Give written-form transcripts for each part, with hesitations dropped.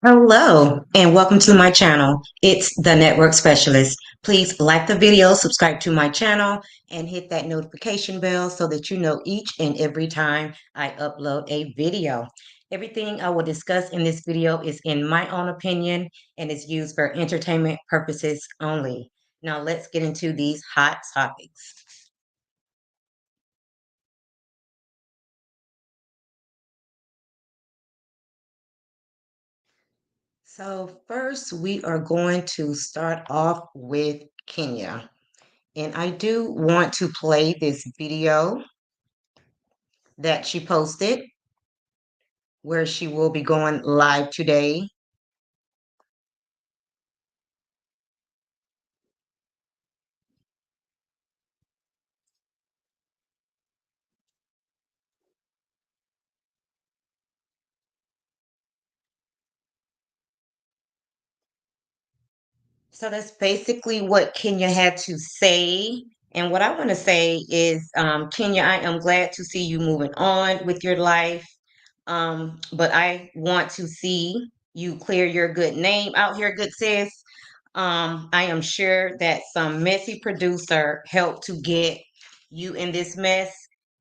Hello and welcome to my channel. It's the Network Specialist. Please like the video, subscribe to my channel, and hit that notification bell so that you know each and every time I upload a video. Everything I will discuss in this video is in my own opinion and is used for entertainment purposes only. Now let's get into these hot topics. So first we are going to start off with Kenya. And I do want to play this video that she posted where she will be going live today. So that's basically what Kenya had to say. And what I want to say is, Kenya, I am glad to see you moving on with your life. But I want to see you clear your good name out here, good sis. I am sure that some messy producer helped to get you in this mess,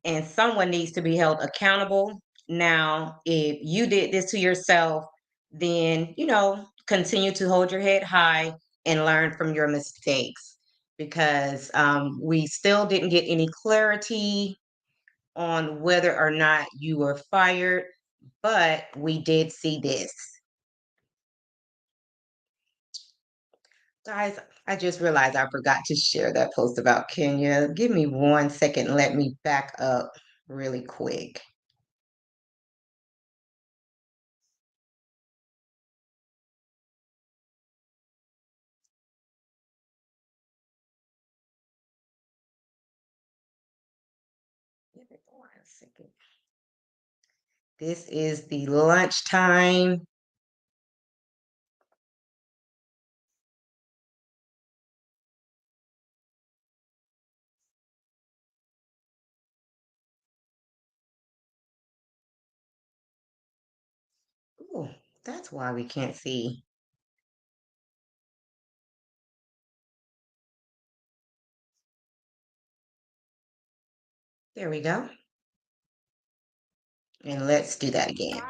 and someone needs to be held accountable. Now, if you did this to yourself, then, continue to hold your head high and learn from your mistakes because we still didn't get any clarity on whether or not you were fired, but we did see this. Guys, I just realized I forgot to share that post about Kenya. Give me 1 second and let me back up really quick. Give me 1 second. This is the lunchtime. Ooh, that's why we can't see. There we go. And let's do that again.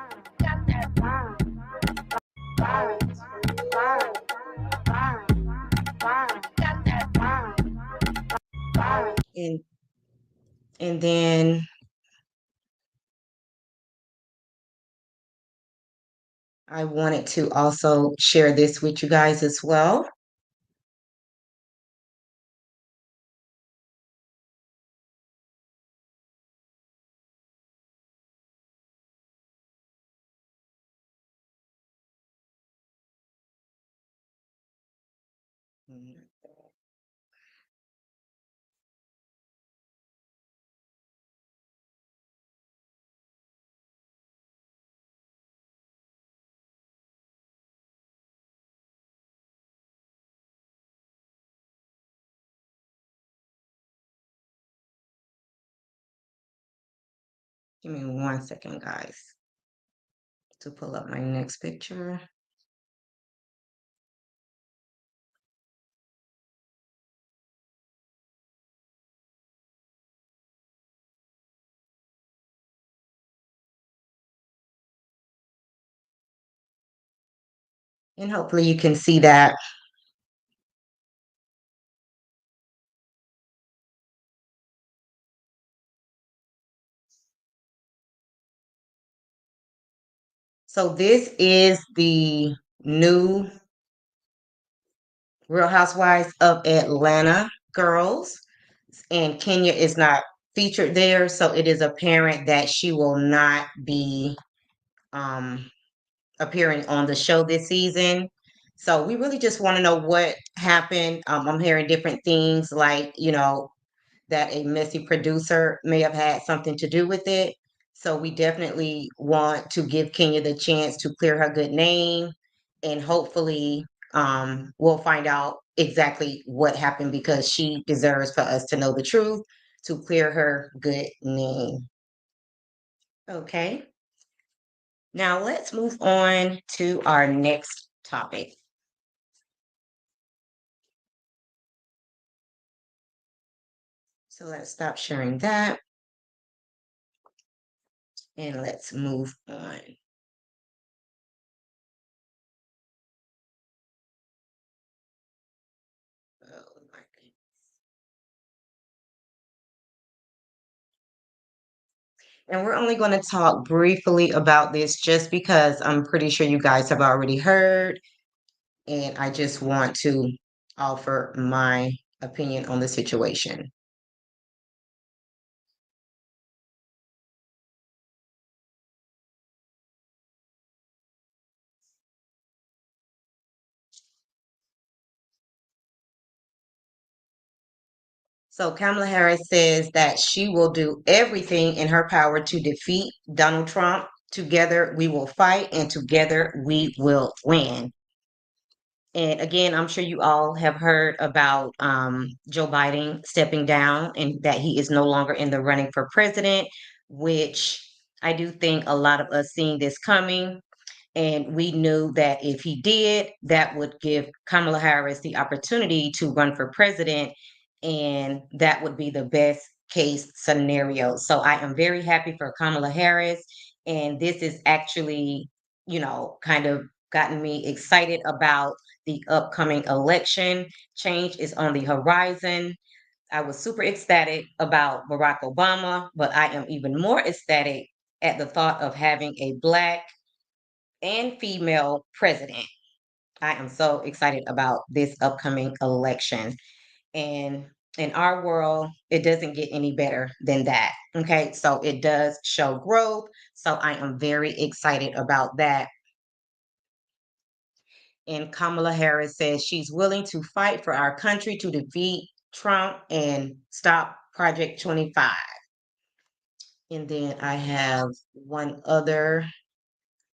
And and then I wanted to also share this with you guys as well. Give me 1 second, guys, to pull up my next picture. And hopefully you can see that. So this is the new Real Housewives of Atlanta girls, and Kenya is not featured there, so it is apparent that she will not be um, appearing on the show this season. So we really just want to know what happened. I'm hearing different things, like that a messy producer may have had something to do with it. So we definitely want to give Kenya the chance to clear her good name, and hopefully we'll find out exactly what happened because she deserves for us to know the truth to clear her good name. Okay. Now let's move on to our next topic. So let's stop sharing that and let's move on. Oh my goodness. And we're only going to talk briefly about this just because I'm pretty sure you guys have already heard, and I just want to offer my opinion on the situation. So Kamala Harris says that she will do everything in her power to defeat Donald Trump. Together we will fight and together we will win. And again, I'm sure you all have heard about Joe Biden stepping down and that he is no longer in the running for president, which I do think a lot of us seeing this coming. And we knew that if he did, that would give Kamala Harris the opportunity to run for president. And that would be the best case scenario. So I am very happy for Kamala Harris. And this is actually, kind of gotten me excited about the upcoming election. Change is on the horizon. I was super ecstatic about Barack Obama, but I am even more ecstatic at the thought of having a Black and female president. I am so excited about this upcoming election. And in our world, it doesn't get any better than that. Okay. So it does show growth. So I am very excited about that. And Kamala Harris says she's willing to fight for our country to defeat Trump and stop Project 25. And then I have one other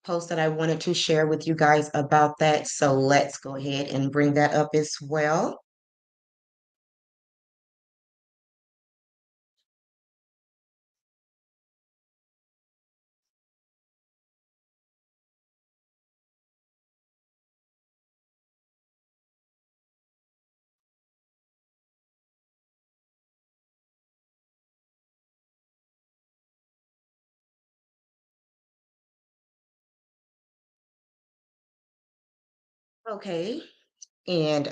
post that I wanted to share with you guys about that. So let's go ahead and bring that up as well. Okay. And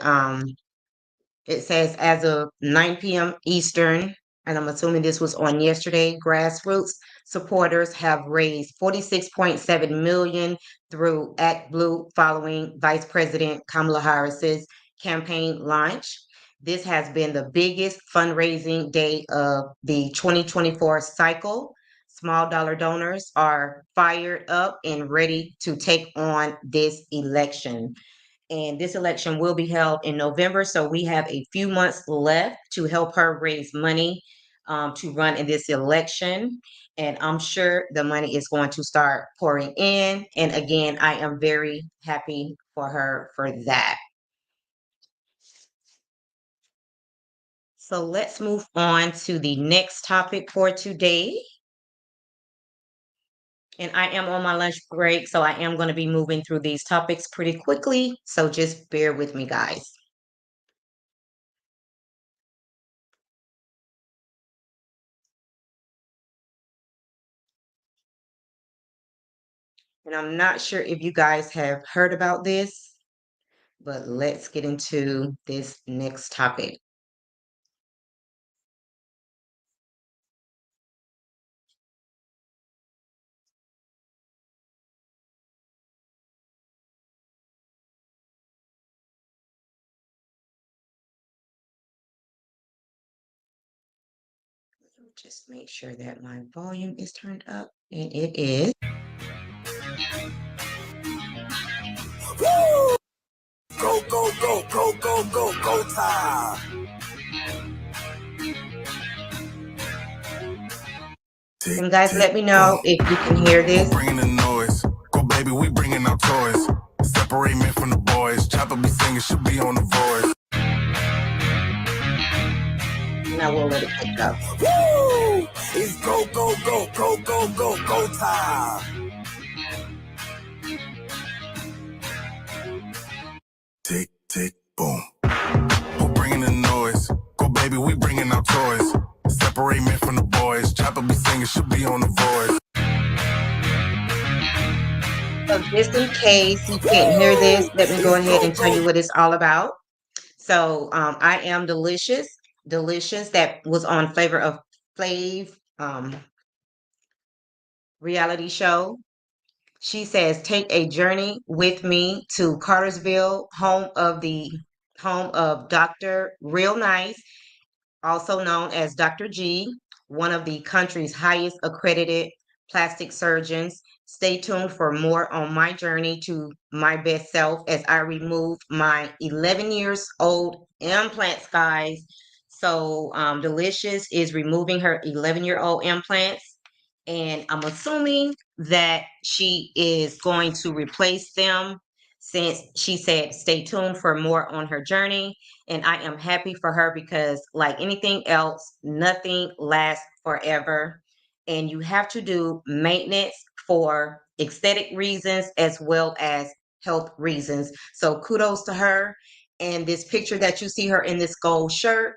it says as of 9 p.m. Eastern, and I'm assuming this was on yesterday, grassroots supporters have raised 46.7 million through Act Blue following Vice President Kamala Harris's campaign launch. This has been the biggest fundraising day of the 2024 cycle. Small dollar donors are fired up and ready to take on this election, and this election will be held in November. So we have a few months left to help her raise money to run in this election. And I'm sure the money is going to start pouring in. And again, I am very happy for her for that. So let's move on to the next topic for today. And I am on my lunch break, so I am going to be moving through these topics pretty quickly. So just bear with me, guys. And I'm not sure if you guys have heard about this, but let's get into this next topic. Just make sure that my volume is turned up, and it is. Go, go, go, go, go, go, go time. Tick, And guys, tick, let me know boom. if you can hear Who this. bringing the noise? Go, baby, we bringing our toys. Separate men from the boys. Chopper be singing, should be on the voice. And I will let it pick up. Woo! It's go, go, go, go, go, go, go time. Boom. Who bringing the noise? Go baby, we bringing our toys. Separate men from the boys. Chopper be singing, she'll be on the voice. So just in case you can't hear this, let me go ahead and tell you what it's all about. So I am Delicious. Delicious that was on Flavor of Flav reality show. She says, take a journey with me to Cartersville, home of Dr. Real Nice, also known as Dr. G, one of the country's highest accredited plastic surgeons. Stay tuned for more on my journey to my best self as I remove my 11 years old implants, guys. So, Delicious is removing her 11-year-old implants, and I'm assuming that she is going to replace them since she said stay tuned for more on her journey. And I am happy for her because, like anything else, nothing lasts forever. And you have to do maintenance for aesthetic reasons as well as health reasons. So kudos to her. And this picture that you see her in this gold shirt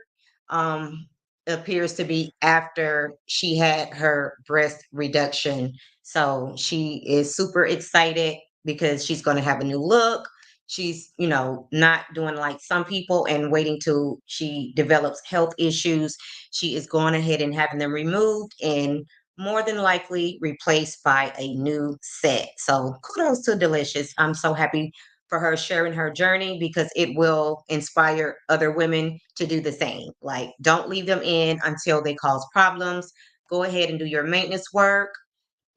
um, appears to be after she had her breast reduction. So she is super excited because she's going to have a new look. She's, not doing like some people and waiting till she develops health issues. She is going ahead and having them removed and more than likely replaced by a new set. So kudos to Delicious. I'm so happy for her sharing her journey because it will inspire other women to do the same. Like, don't leave them in until they cause problems. Go ahead and do your maintenance work,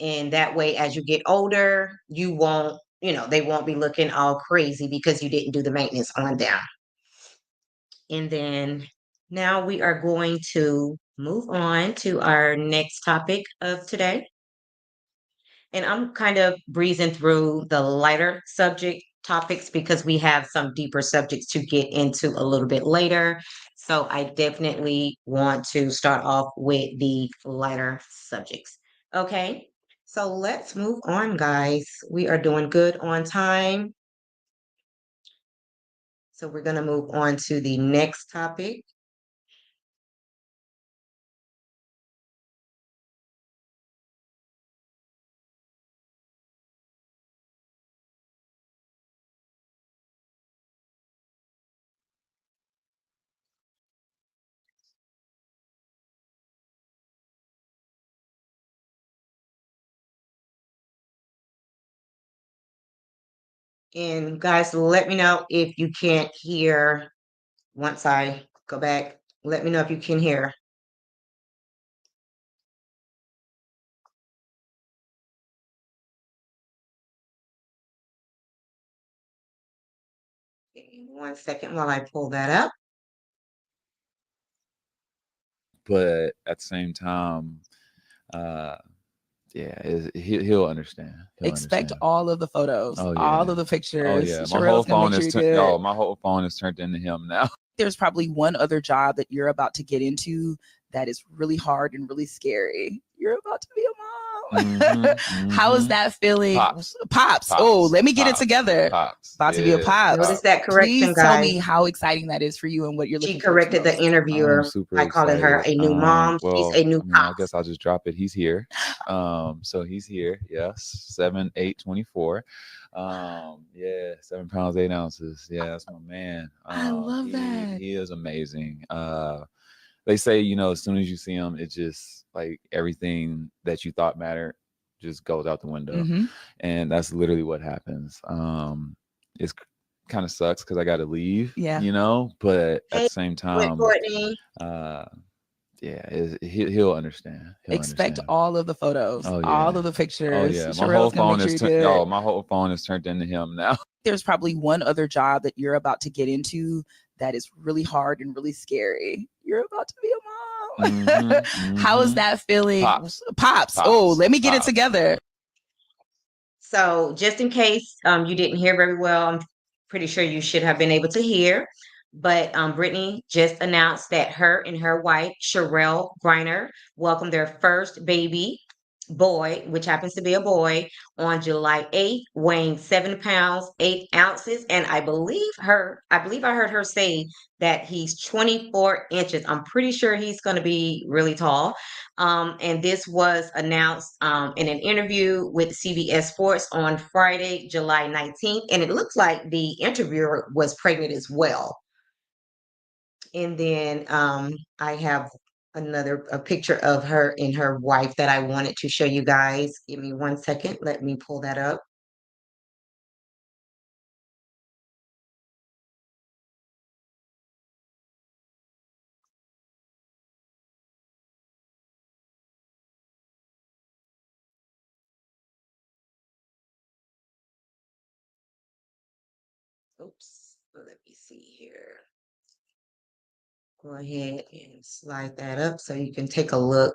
and that way, as you get older, you won't, they won't be looking all crazy because you didn't do the maintenance on them. And then now we are going to move on to our next topic of today. And I'm kind of breezing through the lighter subject topics because we have some deeper subjects to get into a little bit later. So I definitely want to start off with the lighter subjects. Okay. So let's move on, guys. We are doing good on time. So we're going to move on to the next topic. And guys, let me know if you can't hear once I go back. Let me know if you can hear. One second while I pull that up. But at the same time, uh, yeah, he'll understand. He'll Expect understand. all of the photos, Oh all yeah. of the Oh pictures. yeah. My whole Sherelle's gonna make phone sure is you're turned. good. Oh, my whole phone is turned into him now. There's probably one other job that you're about to get into that is really hard and really scary. You're about to be a mom. How is that feeling? Pops. Oh, let me get it together. Pops. About to be a pops. Notice that correction, Please tell guys. me how exciting that is for you and what you're She looking forward to corrected the most. I'm interviewer super by calling her excited. a new mom. She's a new I mean, I pops. guess I'll just drop it. He's here. So he's here. Yes, 7'8", 24. Yeah, 7 pounds 8 ounces. Yeah, that's my man. I love that. He is amazing. They say, as soon as you see him, it just like everything that you thought mattered just goes out the window. And that's literally what happens. It's kind of sucks because I got to leave, Yeah. But at Hey, the same time, Courtney. yeah, he'll understand. Expect understand. all of the photos, Oh, all yeah. of the pictures. Oh yeah, my Sherelle's whole gonna phone make is sure you're good. my whole phone is turned into him now. There's probably one other job that you're about to get into that is really hard and really scary. You're about to be a mom. How is that feeling? Pops. Oh, let me get it together. So just in case you didn't hear very well, I'm pretty sure you should have been able to hear. But Brittany just announced that her and her wife, Sherelle Griner, welcomed their first baby. boy, which happens to be a boy, on July 8th, weighing 7 pounds, 8 ounces. And I believe I heard her say that he's 24 inches. I'm pretty sure he's going to be really tall. And this was announced in an interview with CBS Sports on Friday, July 19th. And it looks like the interviewer was pregnant as well. And then I have a picture of her and her wife that I wanted to show you guys. Give me 1 second. Let me pull that up. Oops. Let me see here. Go ahead and slide that up so you can take a look.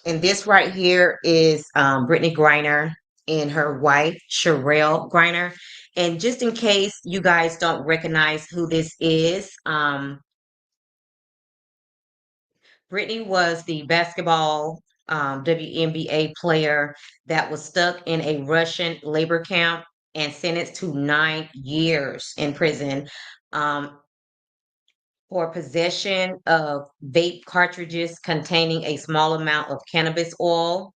And this right here is Brittany Griner and her wife, Sherelle Griner. And just in case you guys don't recognize who this is, Brittany was the basketball WNBA player that was stuck in a Russian labor camp and sentenced to 9 years in prison um, for possession of vape cartridges containing a small amount of cannabis oil.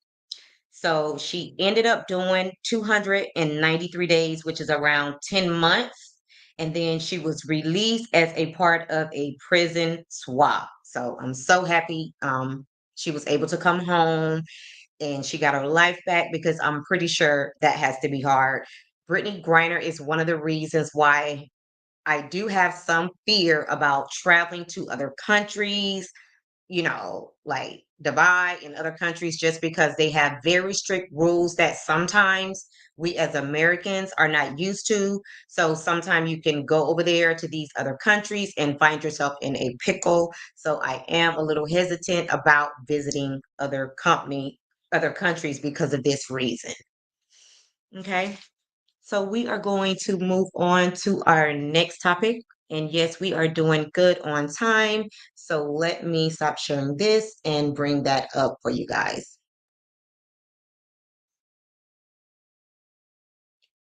So she ended up doing 293 days, which is around 10 months. And then she was released as a part of a prison swap. So I'm so happy she was able to come home and she got her life back because I'm pretty sure that has to be hard. Brittany Griner is one of the reasons why I do have some fear about traveling to other countries, like Dubai and other countries, just because they have very strict rules that sometimes we as Americans are not used to. So sometimes you can go over there to these other countries and find yourself in a pickle. So I am a little hesitant about visiting other countries because of this reason. Okay. So we are going to move on to our next topic. And yes, we are doing good on time. So let me stop sharing this and bring that up for you guys.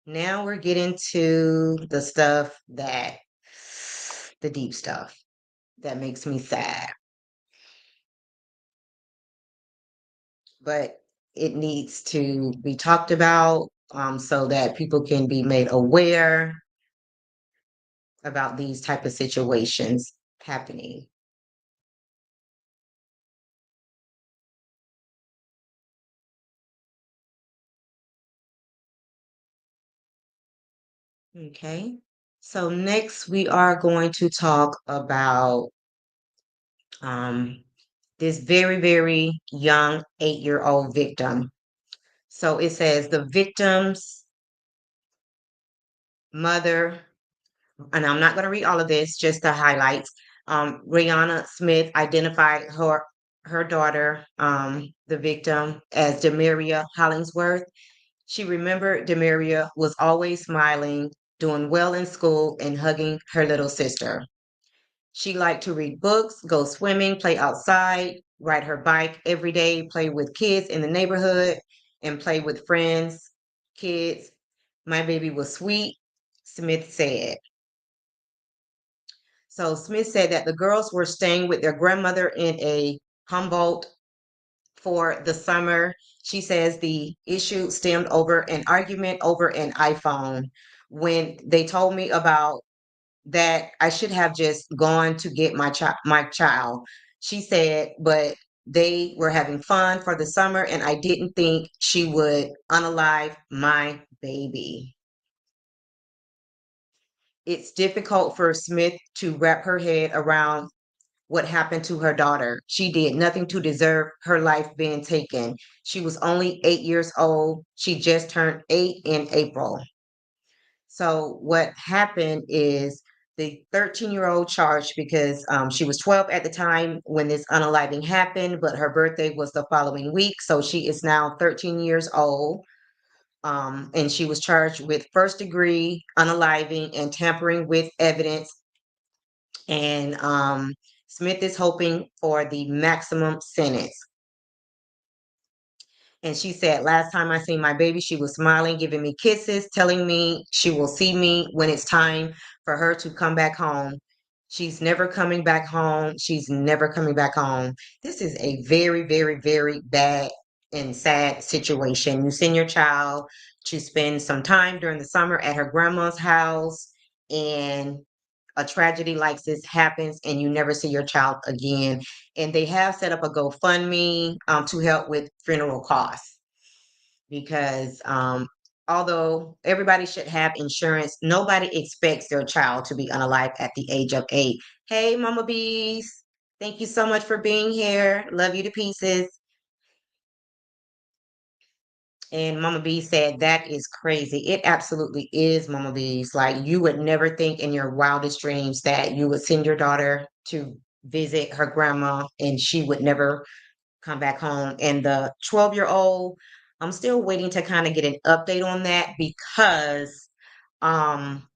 Now we're getting to the deep stuff that makes me sad. But it needs to be talked about so that people can be made aware about these type of situations happening. Okay. So next we are going to talk about um, this very, very young 8-year-old victim. So it says the victim's mother, and I'm not going to read all of this, just the highlights. Rihanna Smith identified her daughter, the victim, as Demaria Hollingsworth. She remembered Demaria was always smiling, doing well in school, and hugging her little sister. She liked to read books, go swimming, play outside, ride her bike every day, play with kids in the neighborhood, and play with friends, kids. My baby was sweet, Smith said. So Smith said that the girls were staying with their grandmother in a Humboldt for the summer. She says the issue stemmed over an argument over an iPhone. When they told me about that, I should have just gone to get my child. She said, but they were having fun for the summer, and I didn't think she would unalive my baby. It's difficult for Smith to wrap her head around what happened to her daughter. She did nothing to deserve her life being taken. She was only 8 years old. She just turned 8 in April. So what happened is the 13-year-old charged because she was 12 at the time when this unaliving happened, but her birthday was the following week. So she is now 13 years old. And she was charged with first degree unaliving and tampering with evidence. And Smith is hoping for the maximum sentence. And she said, last time I seen my baby, she was smiling, giving me kisses, telling me she will see me when it's time for her to come back home. She's never coming back home. She's never coming back home. This is a very, very, very bad and sad situation. You send your child to spend some time during the summer at her grandma's house, and a tragedy like this happens and you never see your child again. And they have set up a GoFundMe to help with funeral costs because although everybody should have insurance, nobody expects their child to be unalive at the age of 8. Hey, Mama Bees, thank you so much for being here. Love you to pieces. And Mama B said, that is crazy. It absolutely is, Mama B's. Like, you would never think in your wildest dreams that you would send your daughter to visit her grandma and she would never come back home. And the 12-year-old, I'm still waiting to kind of get an update on that because, um,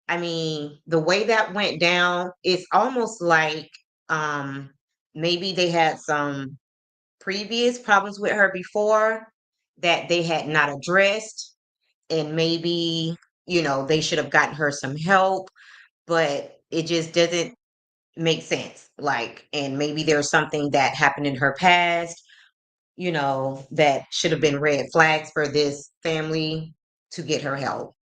I mean, the way that went down, it's almost like um, maybe they had some previous problems with her before that they had not addressed, and maybe they should have gotten her some help, but it just doesn't make sense, like, and maybe there's something that happened in her past that should have been red flags for this family to get her help.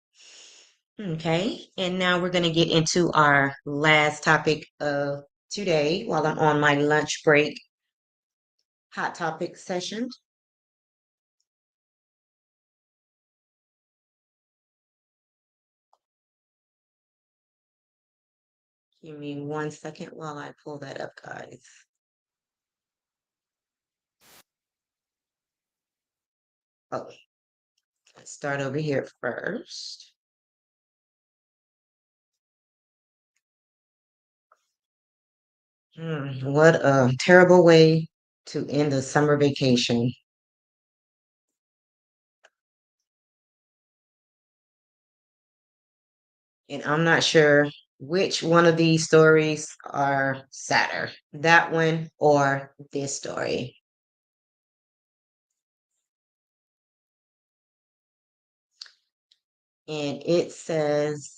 Okay, and now we're going to get into our last topic of today while I'm on my lunch break hot topic session. Give me 1 second while I pull that up, guys. Oh, let's start over here first. What a terrible way to end the summer vacation. And I'm not sure which one of these stories are sadder, that one or this story. And it says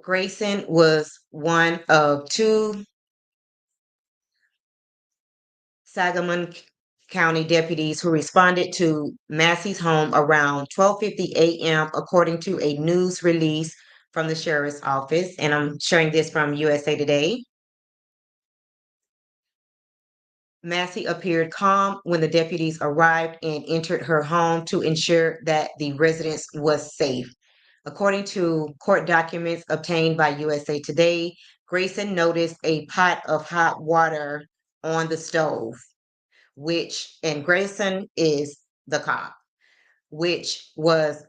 Grayson was one of two Sangamon County deputies who responded to Massey's home around 12:50 a.m., according to a news release from the sheriff's office. And I'm sharing this from USA Today. Massey appeared calm when the deputies arrived and entered her home to ensure that the residence was safe. According to court documents obtained by USA Today, Grayson noticed a pot of hot water on the stove, and Grayson is the cop, which was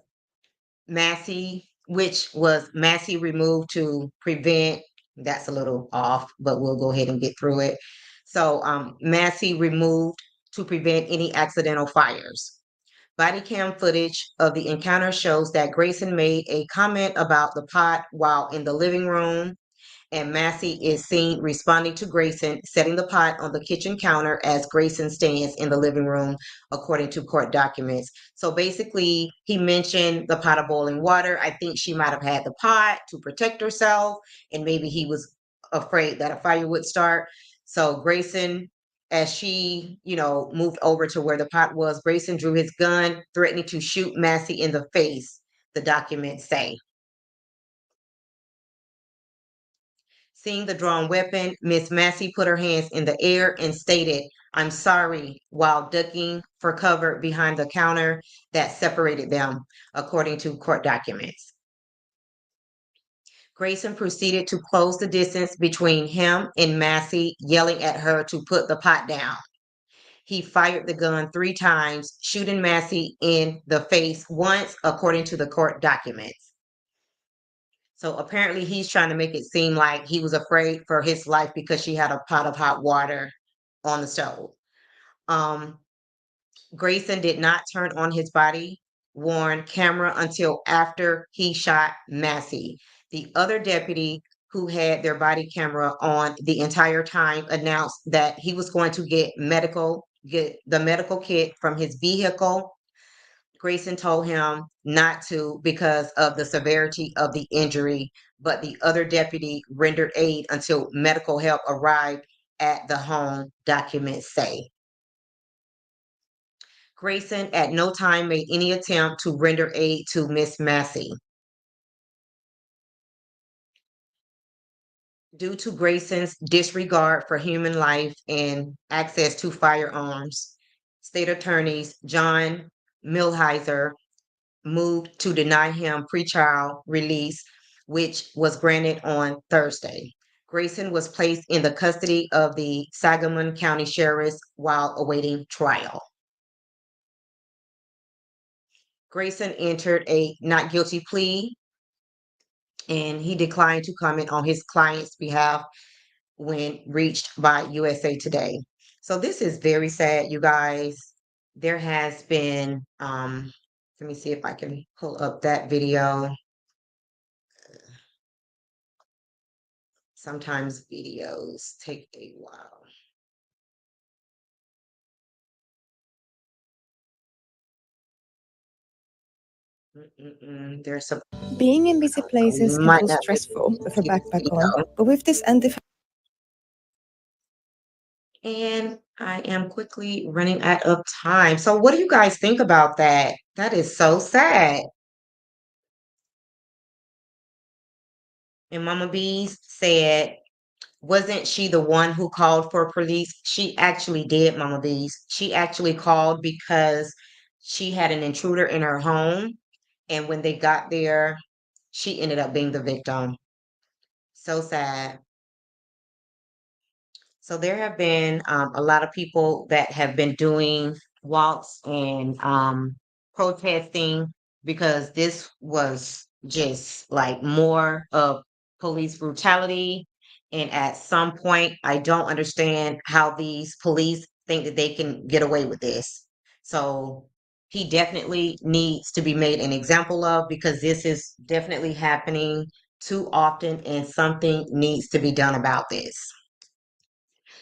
Massey removed to prevent. That's a little off, but we'll go ahead and get through it. So Massey removed to prevent any accidental fires. Body cam footage of the encounter shows that Grayson made a comment about the pot while in the living room, and Massey is seen responding to Grayson, setting the pot on the kitchen counter as Grayson stands in the living room, according to court documents. So basically, he mentioned the pot of boiling water. I think she might have had the pot to protect herself, and maybe he was afraid that a fire would start. So Grayson, as she, moved over to where the pot was, Grayson drew his gun, threatening to shoot Massey in the face, the documents say. Seeing the drawn weapon, Miss Massey put her hands in the air and stated, "I'm sorry," while ducking for cover behind the counter that separated them, according to court documents. Grayson proceeded to close the distance between him and Massey, yelling at her to put the pot down. He fired the gun 3 times, shooting Massey in the face once, according to the court documents. So apparently he's trying to make it seem like he was afraid for his life because she had a pot of hot water on the stove. Um, Grayson did not turn on his body worn camera until after he shot Massey. The other deputy who had their body camera on the entire time, announced that he was going to get the medical kit from his vehicle. Grayson told him not to because of the severity of the injury, but the other deputy rendered aid until medical help arrived at the home, documents say. Grayson at no time made any attempt to render aid to Miss Massey. Due to Grayson's disregard for human life and access to firearms, state attorneys John Milheiser moved to deny him pretrial release, which was granted on Thursday. Grayson was placed in the custody of the Sangamon County Sheriff's while awaiting trial. Grayson entered a not guilty plea, and he declined to comment on his client's behalf when reached by USA Today. So this is very sad, you guys. There has been, let me see if I can pull up that video. Sometimes videos take a while. There's some. Being in busy places can feel stressful with a backpack on, but with this and I am quickly running out of time. So what do you guys think about that? That is so sad. And Mama Bees said, wasn't she the one who called for police? She actually did, Mama Bees. She actually called because she had an intruder in her home. And when they got there, she ended up being the victim. So sad. So there have been a lot of people that have been doing walks and protesting because this was just like more of police brutality. And at some point, I don't understand how these police think that they can get away with this. So he definitely needs to be made an example of, because this is definitely happening too often and something needs to be done about this.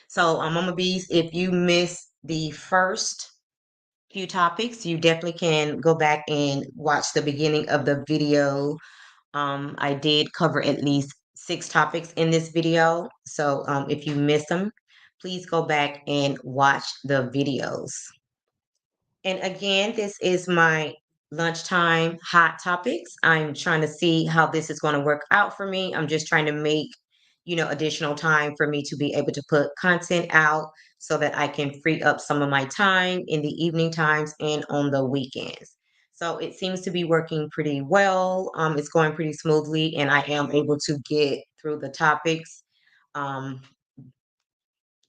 So, Mama Bees, if you missed the first few topics, you definitely can go back and watch the beginning of the video. I did cover at least 6 topics in this video. So, if you missed them, please go back and watch the videos. And again, this is my lunchtime hot topics. I'm trying to see how this is going to work out for me. I'm just trying to make, additional time for me to be able to put content out so that I can free up some of my time in the evening times and on the weekends. So it seems to be working pretty well. It's going pretty smoothly, and I am able to get through the topics. Um,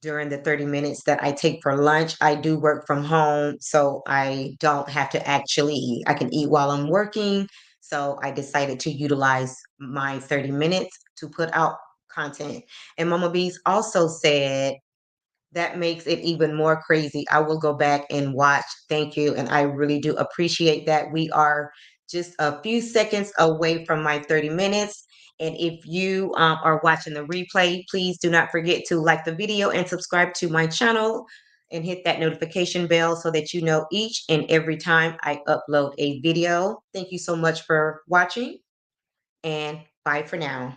during the 30 minutes that I take for lunch. I do work from home, so I don't have to actually eat. I can eat while I'm working. So I decided to utilize my 30 minutes to put out content. And Mama Bees also said that makes it even more crazy. I will go back and watch. Thank you. And I really do appreciate that. We are just a few seconds away from my 30 minutes. And if you are watching the replay, please do not forget to like the video and subscribe to my channel and hit that notification bell so that you know each and every time I upload a video. Thank you so much for watching, and bye for now.